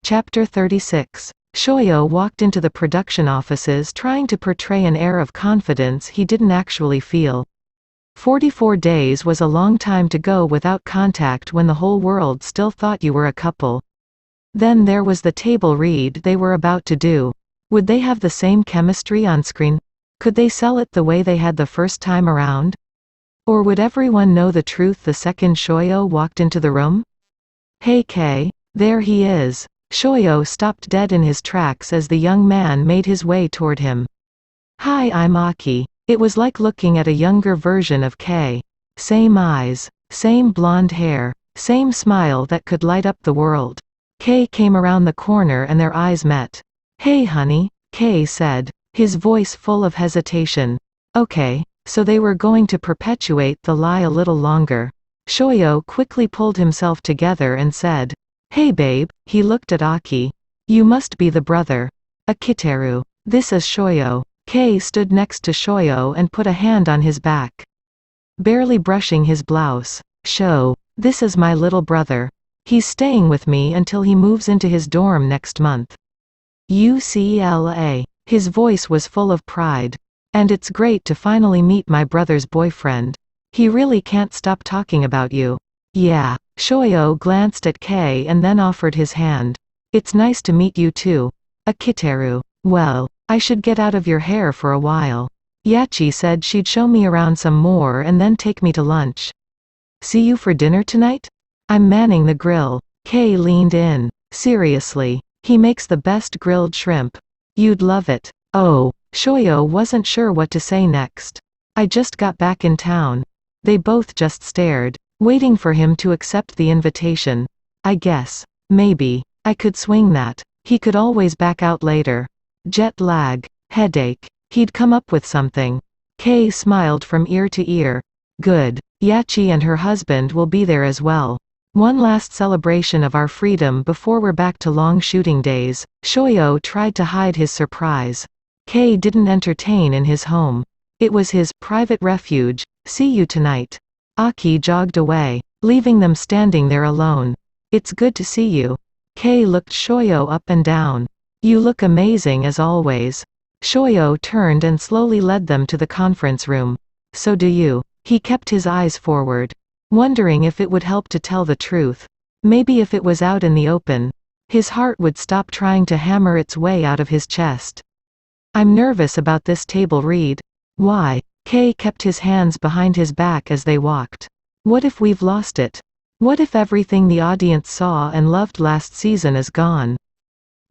Chapter 36. Shoyo walked into the production offices trying to portray an air of confidence he didn't actually feel. 44 days was a long time to go without contact when the whole world still thought you were a couple. Then there was the table read they were about to do. Would they have the same chemistry on screen? Could they sell it the way they had the first time around? Or would everyone know the truth the second Shoyo walked into the room? Hey Kei, there he is. Shoyo stopped dead in his tracks as the young man made his way toward him. Hi, I'm Aki. It was like looking at a younger version of Kei. Same eyes, same blonde hair, same smile that could light up the world. Kei came around the corner and their eyes met. Hey honey, Kei said, his voice full of hesitation. Okay, so they were going to perpetuate the lie a little longer. Shoyo quickly pulled himself together and said, Hey babe, he looked at Aki. You must be the brother. Akiteru. This is Shoyo. Kei stood next to Shoyo and put a hand on his back. Barely brushing his blouse. This is my little brother. He's staying with me until he moves into his dorm next month. UCLA. His voice was full of pride. And it's great to finally meet my brother's boyfriend. He really can't stop talking about you. Yeah. Shoyo glanced at Kei and then offered his hand. It's nice to meet you too. Akiteru. Well, I should get out of your hair for a while. Yachi said she'd show me around some more and then take me to lunch. See you for dinner tonight? I'm manning the grill. Kei leaned in. Seriously, he makes the best grilled shrimp. You'd love it. Oh, Shoyo wasn't sure what to say next. I just got back in town. They both just stared, waiting for him to accept the invitation. I guess, maybe, I could swing that. He could always back out later. Jet lag, headache. He'd come up with something. Kei smiled from ear to ear. Good. Yachi and her husband will be there as well. One last celebration of our freedom before we're back to long shooting days. Shoyo tried to hide his surprise. Kei didn't entertain in his home. It was his private refuge. See you tonight. Aki jogged away, leaving them standing there alone. It's good to see you. Kei looked Shoyo up and down. You look amazing as always. Shoyo turned and slowly led them to the conference room. So do you. He kept his eyes forward, wondering if it would help to tell the truth. Maybe if it was out in the open, his heart would stop trying to hammer its way out of his chest. I'm nervous about this table read. Why? Kei kept his hands behind his back as they walked. What if we've lost it? What if everything the audience saw and loved last season is gone?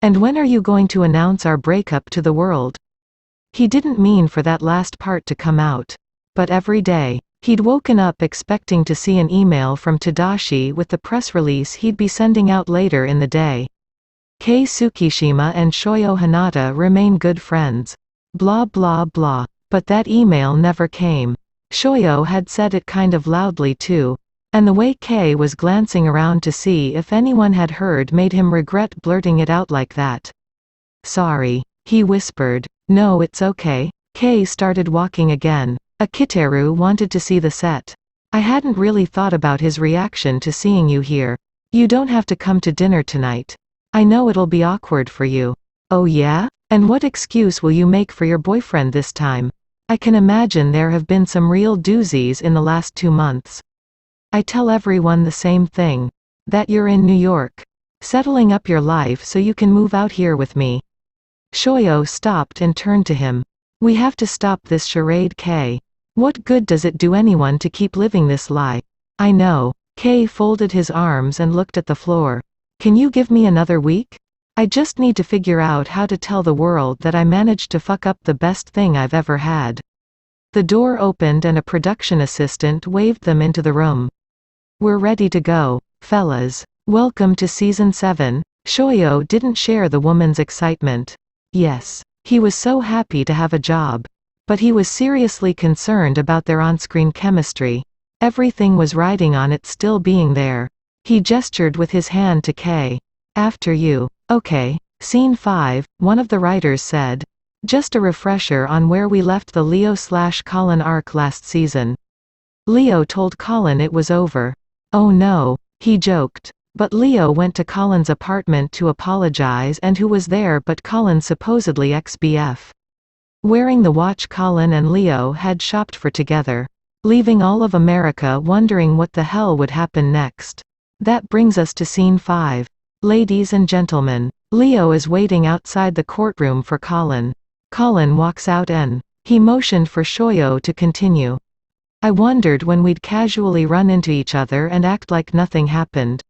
And when are you going to announce our breakup to the world? He didn't mean for that last part to come out. But every day, he'd woken up expecting to see an email from Tadashi with the press release he'd be sending out later in the day. Kei Tsukihina and Shoyo Hinata remain good friends. Blah blah blah. But that email never came. Shoyo had said it kind of loudly too. And the way Kei was glancing around to see if anyone had heard made him regret blurting it out like that. Sorry, he whispered. No, it's okay. Kei started walking again. Akiteru wanted to see the set. I hadn't really thought about his reaction to seeing you here. You don't have to come to dinner tonight. I know it'll be awkward for you. Oh yeah? And what excuse will you make for your boyfriend this time? I can imagine there have been some real doozies in the last 2 months. I tell everyone the same thing. That you're in New York. Settling up your life so you can move out here with me. Shoyo stopped and turned to him. We have to stop this charade, Kei. What good does it do anyone to keep living this lie? I know. Kei folded his arms and looked at the floor. Can you give me another week? I just need to figure out how to tell the world that I managed to fuck up the best thing I've ever had. The door opened and a production assistant waved them into the room. We're ready to go, fellas. Welcome to season 7. Shoyo didn't share the woman's excitement. Yes, he was so happy to have a job. But he was seriously concerned about their on-screen chemistry. Everything was riding on it still being there. He gestured with his hand to Kei. After you. Okay. Scene 5, one of the writers said. Just a refresher on where we left the Leo/Colin arc last season. Leo told Colin it was over. Oh no, he joked. But Leo went to Colin's apartment to apologize, and who was there but Colin's supposedly ex-BF. Wearing the watch Colin and Leo had shopped for together, leaving all of America wondering what the hell would happen next. That brings us to scene 5. Ladies and gentlemen, Leo is waiting outside the courtroom for Colin. Colin walks out and he motioned for Shoyo to continue. I wondered when we'd casually run into each other and act like nothing happened.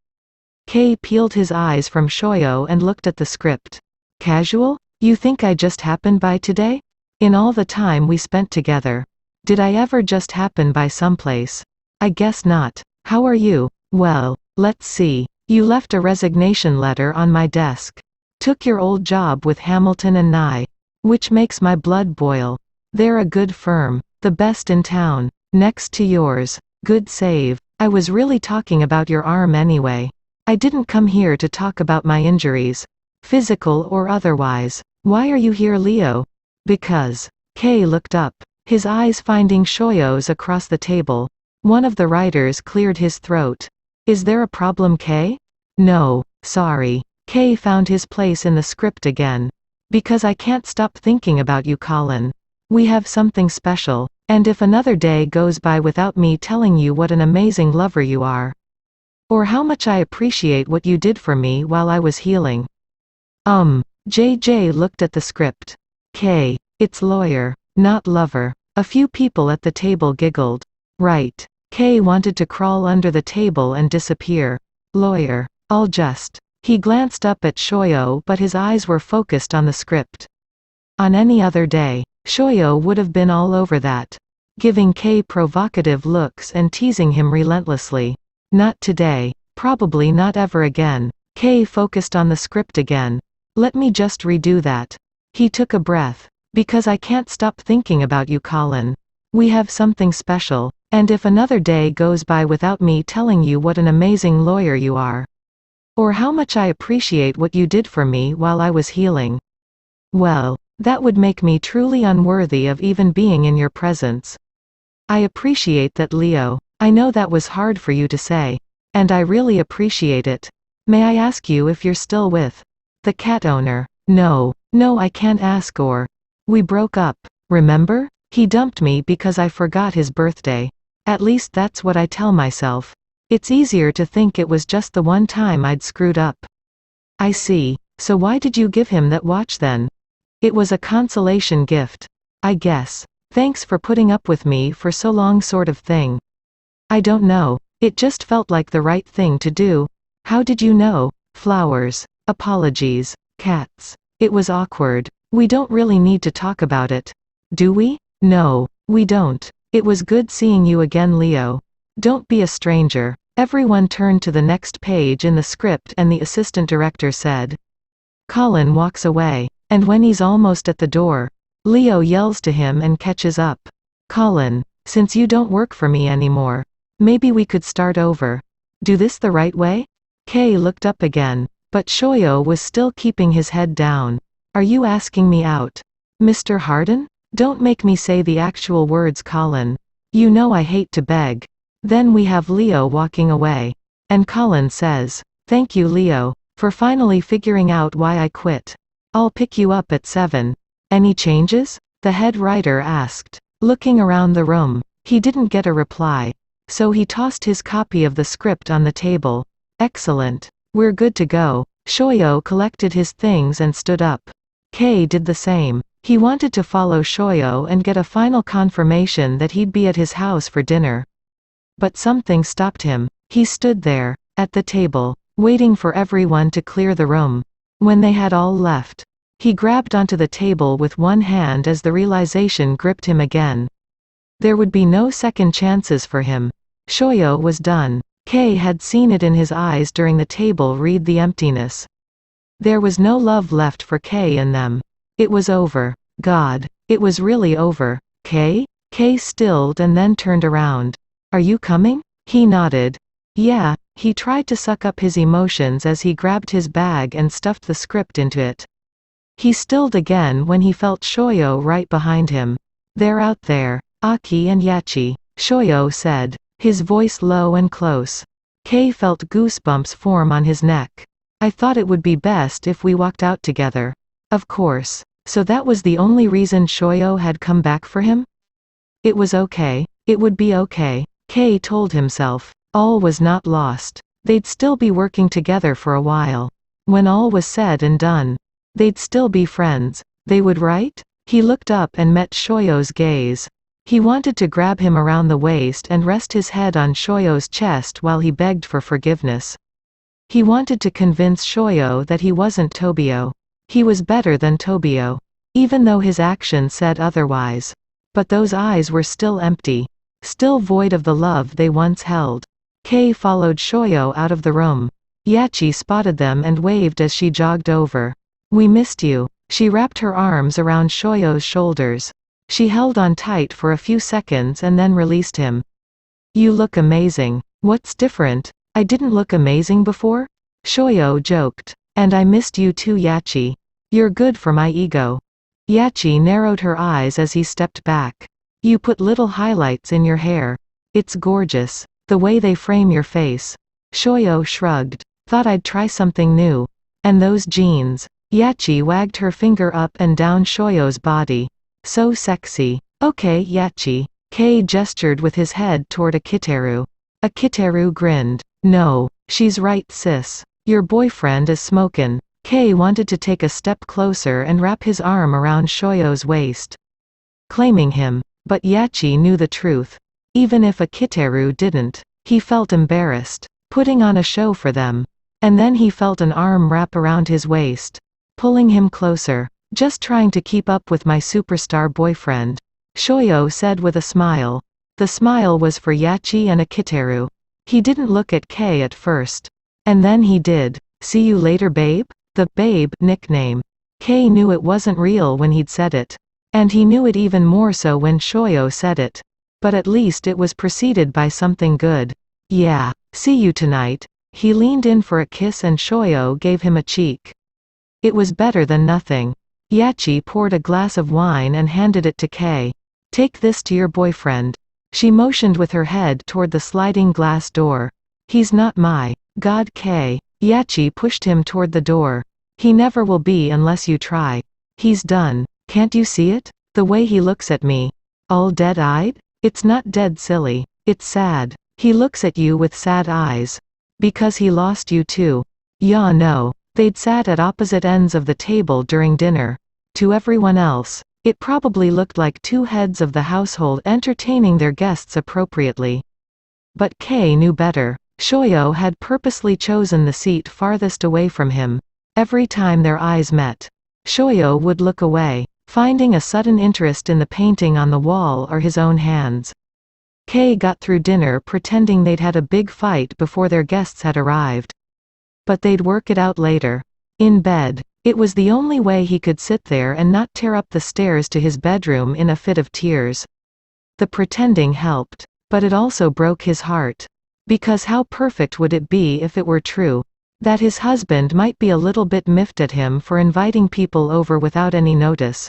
Kei peeled his eyes from Shoyo and looked at the script. Casual? You think I just happened by today? In all the time we spent together. Did I ever just happen by someplace? I guess not. How are you? Well, let's see. You left a resignation letter on my desk. Took your old job with Hamilton and Nye. Which makes my blood boil. They're a good firm. The best in town. Next to yours. Good save. I was really talking about your arm anyway. I didn't come here to talk about my injuries. Physical or otherwise. Why are you here, Leo? Because. Kei looked up, his eyes finding Shoyo's across the table. One of the writers cleared his throat. Is there a problem, Kei? No, sorry. Kei found his place in the script again. Because I can't stop thinking about you, Colin. We have something special, and if another day goes by without me telling you what an amazing lover you are, or how much I appreciate what you did for me while I was healing. JJ looked at the script. Kei, it's lawyer, not lover. A few people at the table giggled. Right. Kei wanted to crawl under the table and disappear. Lawyer. I'll just. He glanced up at Shoyo, but his eyes were focused on the script. On any other day, Shoyo would have been all over that, giving Kei provocative looks and teasing him relentlessly. Not today. Probably not ever again. Kei focused on the script again. Let me just redo that. He took a breath. Because I can't stop thinking about you, Colin. We have something special, and if another day goes by without me telling you what an amazing lawyer you are, or how much I appreciate what you did for me while I was healing, well, that would make me truly unworthy of even being in your presence. I appreciate that, Leo. I know that was hard for you to say, and I really appreciate it. May I ask you if you're still with the cat owner? No, I can't ask, or we broke up, remember? He dumped me because I forgot his birthday. At least that's what I tell myself. It's easier to think it was just the one time I'd screwed up. I see. So why did you give him that watch then? It was a consolation gift, I guess. Thanks for putting up with me for so long, sort of thing. I don't know. It just felt like the right thing to do. How did you know? Flowers. Apologies. Cats. It was awkward. We don't really need to talk about it. Do we? No, we don't. It was good seeing you again, Leo. Don't be a stranger. Everyone turned to the next page in the script and the assistant director said. Colin walks away, and when he's almost at the door, Leo yells to him and catches up. Colin, since you don't work for me anymore, maybe we could start over. Do this the right way? Kei looked up again, but Shoyo was still keeping his head down. Are you asking me out? Mr. Harden? Don't make me say the actual words, Colin. You know I hate to beg. Then we have Leo walking away. And Colin says, thank you, Leo, for finally figuring out why I quit. I'll pick you up at 7. Any changes? The head writer asked. Looking around the room, he didn't get a reply. So he tossed his copy of the script on the table. Excellent. We're good to go. Shoyo collected his things and stood up. Kei did the same. He wanted to follow Shoyo and get a final confirmation that he'd be at his house for dinner. But something stopped him. He stood there, at the table, waiting for everyone to clear the room. When they had all left, he grabbed onto the table with one hand as the realization gripped him again. There would be no second chances for him. Shoyo was done. Kei had seen it in his eyes during the table read the emptiness. There was no love left for Kei in them. It was over. God, it was really over. Kei? Kei stilled and then turned around. Are you coming? He nodded. Yeah. He tried to suck up his emotions as he grabbed his bag and stuffed the script into it. He stilled again when he felt Shoyo right behind him. They're out there, Aki and Yachi, Shoyo said, his voice low and close. Kei felt goosebumps form on his neck. I thought it would be best if we walked out together. Of course. So that was the only reason Shoyo had come back for him? It was okay. It would be okay. Kei told himself. All was not lost. They'd still be working together for a while. When all was said and done, they'd still be friends. They would, right? He looked up and met Shoyo's gaze. He wanted to grab him around the waist and rest his head on Shoyo's chest while he begged for forgiveness. He wanted to convince Shoyo that he wasn't Tobio. He was better than Tobio, even though his actions said otherwise. But those eyes were still empty, still void of the love they once held. Kei followed Shoyo out of the room. Yachi spotted them and waved as she jogged over. We missed you. She wrapped her arms around Shoyo's shoulders. She held on tight for a few seconds and then released him. You look amazing. What's different? I didn't look amazing before? Shoyo joked. And I missed you too, Yachi. You're good for my ego. Yachi narrowed her eyes as he stepped back. You put little highlights in your hair. It's gorgeous. The way they frame your face. Shoyo shrugged. Thought I'd try something new. And those jeans. Yachi wagged her finger up and down Shoyo's body. So sexy. Okay, Yachi. Kei gestured with his head toward Akiteru. Akiteru grinned. No. She's right, sis. Your boyfriend is smokin'. Kei wanted to take a step closer and wrap his arm around Shoyo's waist, claiming him. But Yachi knew the truth. Even if Akiteru didn't, he felt embarrassed, putting on a show for them. And then he felt an arm wrap around his waist, pulling him closer. Just trying to keep up with my superstar boyfriend, Shoyo said with a smile. The smile was for Yachi and Akiteru. He didn't look at Kei at first. And then he did. See you later, babe? The babe nickname. Kei knew it wasn't real when he'd said it. And he knew it even more so when Shoyo said it. But at least it was preceded by something good. Yeah, see you tonight. He leaned in for a kiss and Shoyo gave him a cheek. It was better than nothing. Yachi poured a glass of wine and handed it to Kei. Take this to your boyfriend. She motioned with her head toward the sliding glass door. He's not my god, Kei. Yachi pushed him toward the door. He never will be unless you try. He's done. Can't you see it? The way he looks at me. All dead-eyed? It's not dead silly. It's sad. He looks at you with sad eyes. Because he lost you too. Yeah, no. They'd sat at opposite ends of the table during dinner. To everyone else, it probably looked like two heads of the household entertaining their guests appropriately. But Kei knew better. Shoyo had purposely chosen the seat farthest away from him. Every time their eyes met, Shoyo would look away, finding a sudden interest in the painting on the wall or his own hands. Kei got through dinner pretending they'd had a big fight before their guests had arrived. But they'd work it out later. In bed, it was the only way he could sit there and not tear up the stairs to his bedroom in a fit of tears. The pretending helped, but it also broke his heart. Because how perfect would it be if it were true that his husband might be a little bit miffed at him for inviting people over without any notice.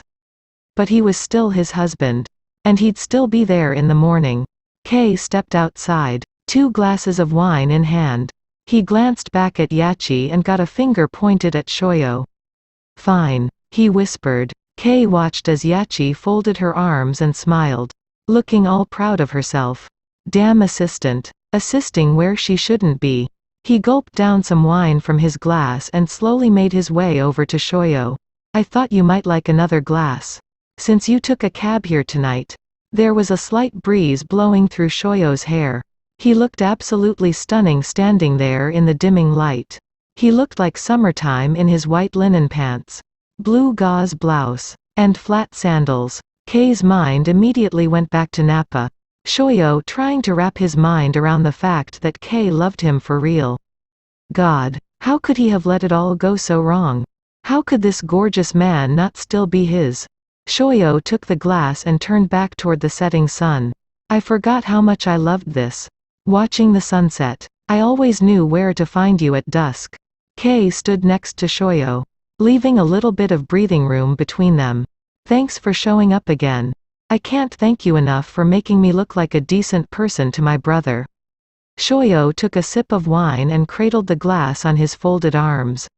But he was still his husband. And he'd still be there in the morning. Kei stepped outside, 2 glasses of wine in hand. He glanced back at Yachi and got a finger pointed at Shoyo. Fine, he whispered. Kei watched as Yachi folded her arms and smiled, looking all proud of herself. Damn assistant. Assisting where she shouldn't be. He gulped down some wine from his glass and slowly made his way over to Shoyo. I thought you might like another glass. Since you took a cab here tonight. There was a slight breeze blowing through Shoyo's hair. He looked absolutely stunning standing there in the dimming light. He looked like summertime in his white linen pants, blue gauze blouse, and flat sandals. Kei's mind immediately went back to Napa. Shoyo trying to wrap his mind around the fact that Kei loved him for real. God, how could he have let it all go so wrong? How could this gorgeous man not still be his? Shoyo took the glass and turned back toward the setting sun. I forgot how much I loved this. Watching the sunset. I always knew where to find you at dusk. Kei stood next to Shoyo, leaving a little bit of breathing room between them. Thanks for showing up again. I can't thank you enough for making me look like a decent person to my brother. Shoyo took a sip of wine and cradled the glass on his folded arms.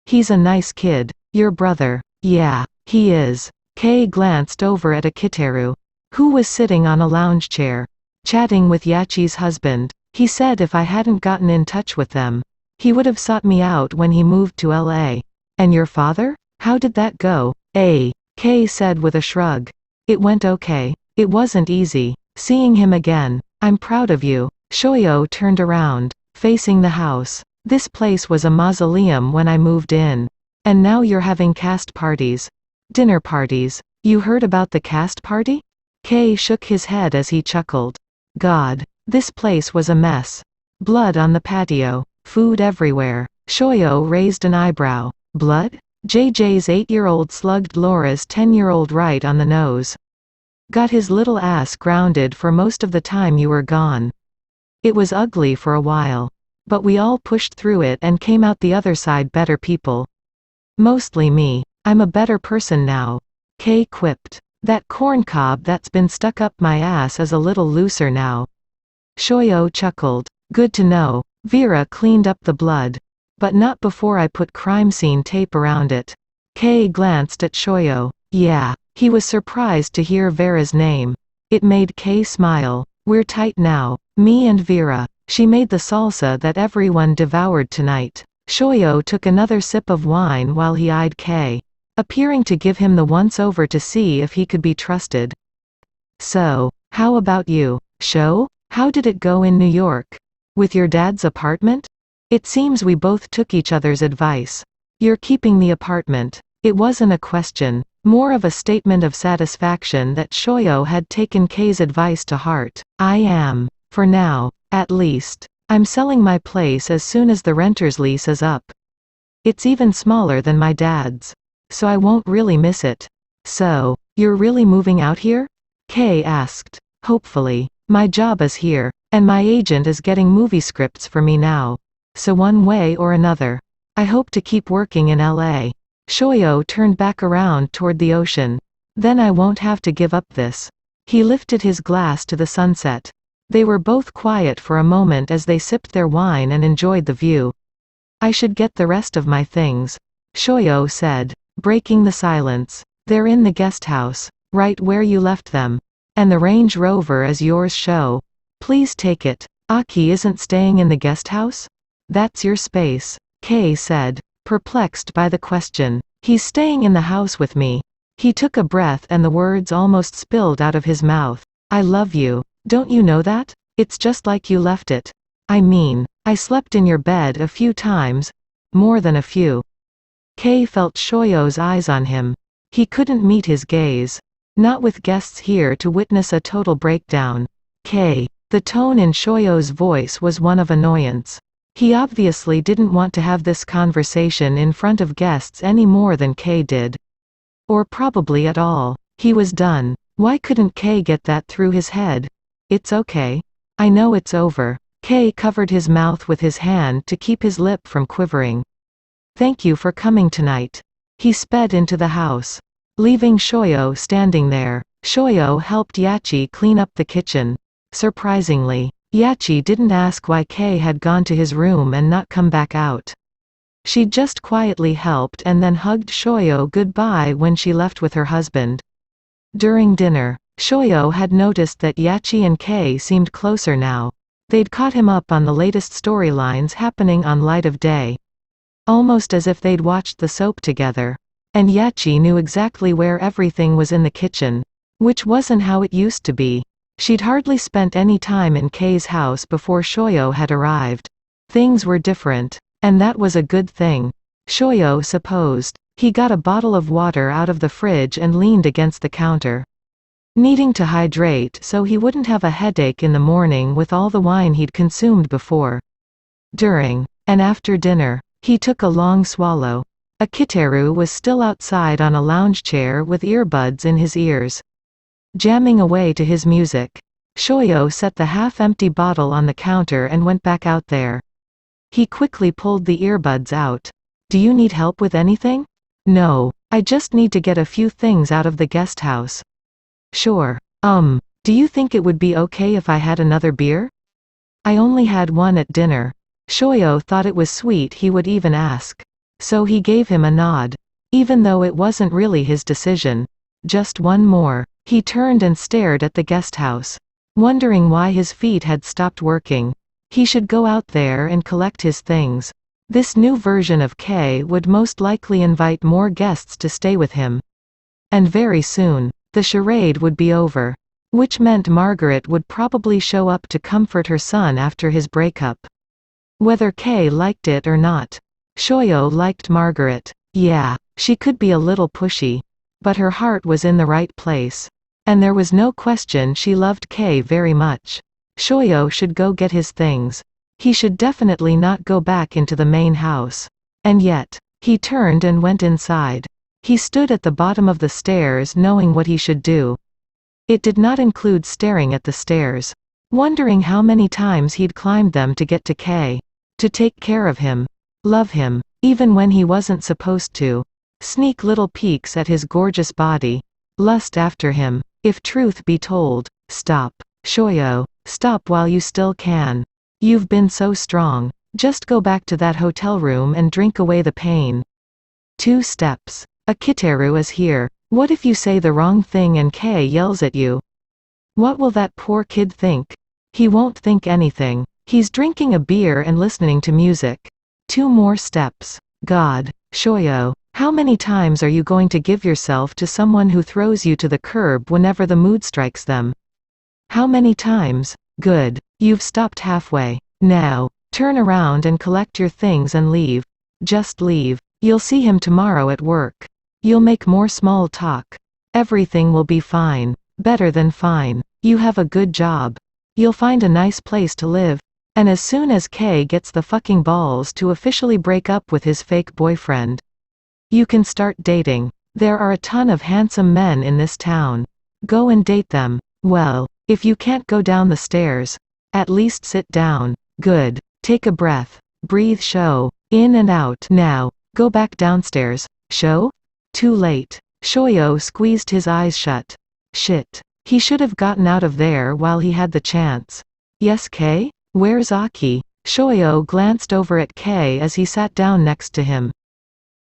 He's a nice kid. Your brother. Yeah, he is. Kei glanced over at Akiteru, who was sitting on a lounge chair, chatting with Yachi's husband. He said if I hadn't gotten in touch with them, he would have sought me out when he moved to LA. And your father? How did that go? Kei said with a shrug. It went okay. It wasn't easy seeing him again. I'm proud of you. Shoyo turned around, facing the house. This place was a mausoleum when I moved in. And now you're having cast parties. Dinner parties. You heard about the cast party? Kei shook his head as he chuckled. God. This place was a mess. Blood on the patio. Food everywhere. Shoyo raised an eyebrow. Blood? JJ's 8-year-old slugged Laura's 10-year-old right on the nose. Got his little ass grounded for most of the time you were gone. It was ugly for a while. But we all pushed through it and came out the other side better people. Mostly me. I'm a better person now. Kei quipped. That corncob that's been stuck up my ass is a little looser now. Shoyo chuckled. Good to know. Vera cleaned up the blood. But not before I put crime scene tape around it. Kei glanced at Shoyo. Yeah. He was surprised to hear Vera's name. It made Kei smile. We're tight now. Me and Vera. She made the salsa that everyone devoured tonight. Shoyo took another sip of wine while he eyed Kei, appearing to give him the once-over to see if he could be trusted. So, how about you, Sho? How did it go in New York? With your dad's apartment? It seems we both took each other's advice. You're keeping the apartment. It wasn't a question, more of a statement of satisfaction that Shoyo had taken Kei's advice to heart. I am. For now, at least. I'm selling my place as soon as the renter's lease is up. It's even smaller than my dad's. So I won't really miss it. So, you're really moving out here? Kei asked. Hopefully. My job is here, and my agent is getting movie scripts for me now. So one way or another, I hope to keep working in LA. Shoyo turned back around toward the ocean. Then I won't have to give up this. He lifted his glass to the sunset. They were both quiet for a moment as they sipped their wine and enjoyed the view. I should get the rest of my things, Shoyo said, breaking the silence. They're in the guest house, right where you left them. And the Range Rover is yours, Sho. Please take it. Aki isn't staying in the guest house? That's your space, Kei said, perplexed by the question. He's staying in the house with me. He took a breath and the words almost spilled out of his mouth. I love you. Don't you know that? It's just like you left it. I mean, I slept in your bed a few times. More than a few. Kei felt Shoyo's eyes on him. He couldn't meet his gaze. Not with guests here to witness a total breakdown. Kei. The tone in Shoyo's voice was one of annoyance. He obviously didn't want to have this conversation in front of guests any more than Kei did. Or probably at all. He was done. Why couldn't Kei get that through his head? It's okay. I know it's over. Kei covered his mouth with his hand to keep his lip from quivering. Thank you for coming tonight. He sped into the house, leaving Shoyo standing there. Shoyo helped Yachi clean up the kitchen. Surprisingly, Yachi didn't ask why Kei had gone to his room and not come back out. She just quietly helped and then hugged Shoyo goodbye when she left with her husband. During dinner, Shoyo had noticed that Yachi and Kei seemed closer now. They'd caught him up on the latest storylines happening on Light of Day. Almost as if they'd watched the soap together. And Yachi knew exactly where everything was in the kitchen. Which wasn't how it used to be. She'd hardly spent any time in Kei's house before Shoyo had arrived. Things were different. And that was a good thing. Shoyo supposed. He got a bottle of water out of the fridge and leaned against the counter. Needing to hydrate so he wouldn't have a headache in the morning with all the wine he'd consumed before. During and after dinner, he took a long swallow. Akiteru was still outside on a lounge chair with earbuds in his ears, jamming away to his music. Shoyo set the half-empty bottle on the counter and went back out there. He quickly pulled the earbuds out. Do you need help with anything? No, I just need to get a few things out of the guest house. Sure. Do you think it would be okay if I had another beer? I only had one at dinner. Shoyo thought it was sweet he would even ask. So he gave him a nod. Even though it wasn't really his decision. Just one more. He turned and stared at the guest house. Wondering why his feet had stopped working. He should go out there and collect his things. This new version of K would most likely invite more guests to stay with him. And very soon, the charade would be over. Which meant Margaret would probably show up to comfort her son after his breakup. Whether K liked it or not. Shoyo liked Margaret. Yeah, she could be a little pushy. But her heart was in the right place. And there was no question she loved K very much. Shoyo should go get his things. He should definitely not go back into the main house. And yet, he turned and went inside. He stood at the bottom of the stairs knowing what he should do. It did not include staring at the stairs. Wondering how many times he'd climbed them to get to K. To take care of him. Love him, even when he wasn't supposed to. Sneak little peeks at his gorgeous body. Lust after him. If truth be told, stop. Shoyo, stop while you still can. You've been so strong. Just go back to that hotel room and drink away the pain. 2 steps. Akiteru is here. What if you say the wrong thing and K yells at you? What will that poor kid think? He won't think anything. He's drinking a beer and listening to music. 2 more steps. God. Shoyo, how many times are you going to give yourself to someone who throws you to the curb whenever the mood strikes them? How many times? Good. You've stopped halfway. Now, turn around and collect your things and leave. Just leave. You'll see him tomorrow at work. You'll make more small talk. Everything will be fine. Better than fine. You have a good job. You'll find a nice place to live. And as soon as K gets the fucking balls to officially break up with his fake boyfriend, you can start dating. There are a ton of handsome men in this town. Go and date them. Well, if you can't go down the stairs, at least sit down. Good. Take a breath. Breathe. Show. In and out. Now, go back downstairs. Show? Too late. Shoyo squeezed his eyes shut. Shit. He should have gotten out of there while he had the chance. Yes, K? Where's Aki? Shoyo glanced over at K as he sat down next to him.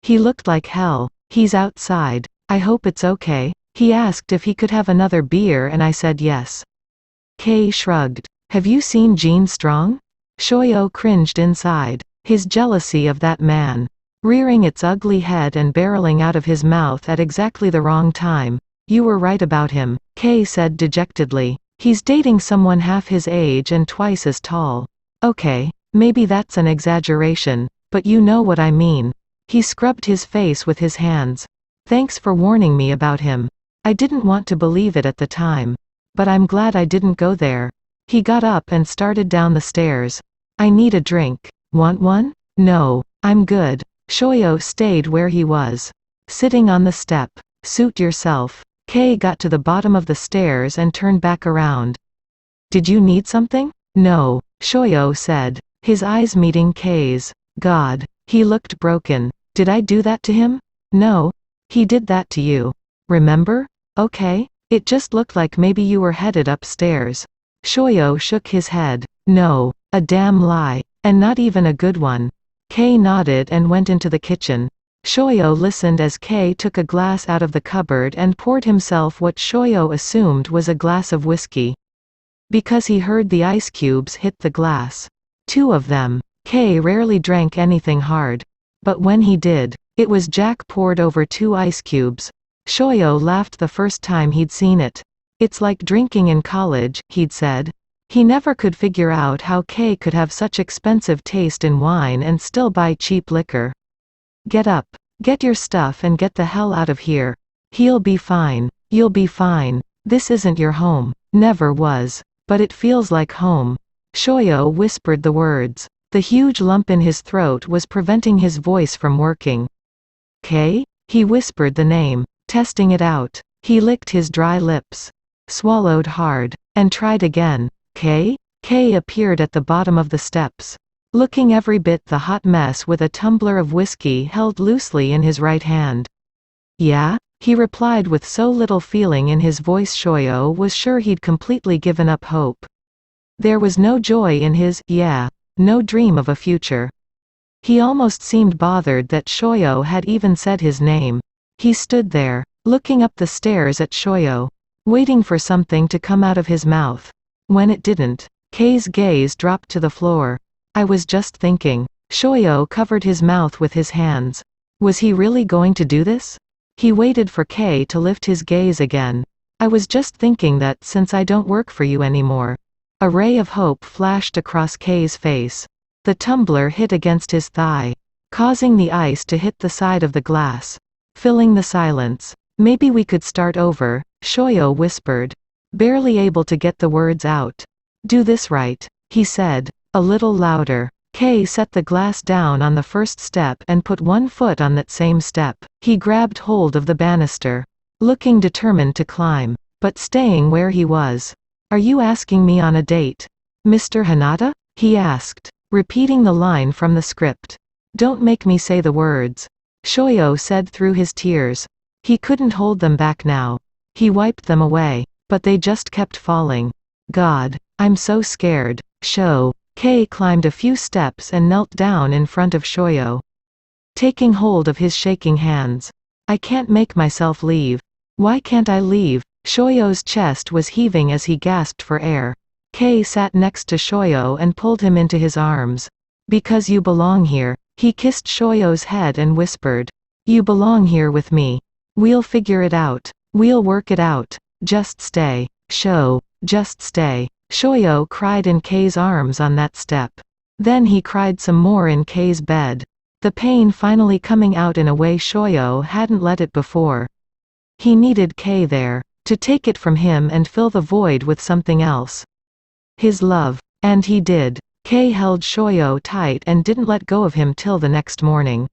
He looked like hell. He's outside. I hope it's okay. He asked if he could have another beer and I said yes. K shrugged. Have you seen Jean Strong? Shoyo cringed inside. His jealousy of that man. Rearing its ugly head and barreling out of his mouth at exactly the wrong time. You were right about him, K said dejectedly. He's dating someone half his age and twice as tall. Okay, maybe that's an exaggeration, but you know what I mean. He scrubbed his face with his hands. Thanks for warning me about him. I didn't want to believe it at the time. But I'm glad I didn't go there. He got up and started down the stairs. I need a drink. Want one? No, I'm good. Shoyo stayed where he was. Sitting on the step. Suit yourself. K got to the bottom of the stairs and turned back around. Did you need something? No, Shoyo said, his eyes meeting K's. God, he looked broken. Did I do that to him? No. He did that to you. Remember? Okay. It just looked like maybe you were headed upstairs. Shoyo shook his head. No, a damn lie. And not even a good one. K nodded and went into the kitchen. Shoyo listened as K took a glass out of the cupboard and poured himself what Shoyo assumed was a glass of whiskey. Because he heard the ice cubes hit the glass. 2 of them. K rarely drank anything hard. But when he did, it was Jack poured over 2 ice cubes. Shoyo laughed the first time he'd seen it. It's like drinking in college, he'd said. He never could figure out how K could have such expensive taste in wine and still buy cheap liquor. Get up. Get your stuff and get the hell out of here. He'll be fine. You'll be fine. This isn't your home. Never was. But it feels like home. Shoyo whispered the words. The huge lump in his throat was preventing his voice from working. K? He whispered the name, testing it out. He licked his dry lips. Swallowed hard. And tried again. K? K appeared at the bottom of the steps. Looking every bit the hot mess with a tumbler of whiskey held loosely in his right hand. Yeah? He replied with so little feeling in his voice Shoyo was sure he'd completely given up hope. There was no joy in his, no dream of a future. He almost seemed bothered that Shoyo had even said his name. He stood there, looking up the stairs at Shoyo, waiting for something to come out of his mouth. When it didn't, Kei's gaze dropped to the floor. I was just thinking. Shoyo covered his mouth with his hands. Was he really going to do this? He waited for Kei to lift his gaze again. I was just thinking that since I don't work for you anymore. A ray of hope flashed across Kei's face. The tumbler hit against his thigh, causing the ice to hit the side of the glass, filling the silence. Maybe we could start over, Shoyo whispered, barely able to get the words out. Do this right, he said, a little louder. Kei set the glass down on the first step and put one foot on that same step. He grabbed hold of the banister, looking determined to climb, but staying where he was. Are you asking me on a date, Mr. Hinata? He asked, repeating the line from the script. Don't make me say the words, Shoyo said through his tears. He couldn't hold them back now. He wiped them away, but they just kept falling. God, I'm so scared. Kei climbed a few steps and knelt down in front of Shoyo, taking hold of his shaking hands. I can't make myself leave. Why can't I leave? Shoyo's chest was heaving as he gasped for air. Kei sat next to Shoyo and pulled him into his arms. Because you belong here. He kissed Shoyo's head and whispered. You belong here with me. We'll figure it out. We'll work it out. Just stay. Just stay. Shoyo cried in Kei's arms on that step. Then he cried some more in Kei's bed. The pain finally coming out in a way Shoyo hadn't let it before. He needed Kei there, to take it from him and fill the void with something else. His love. And he did. Kei held Shoyo tight and didn't let go of him till the next morning.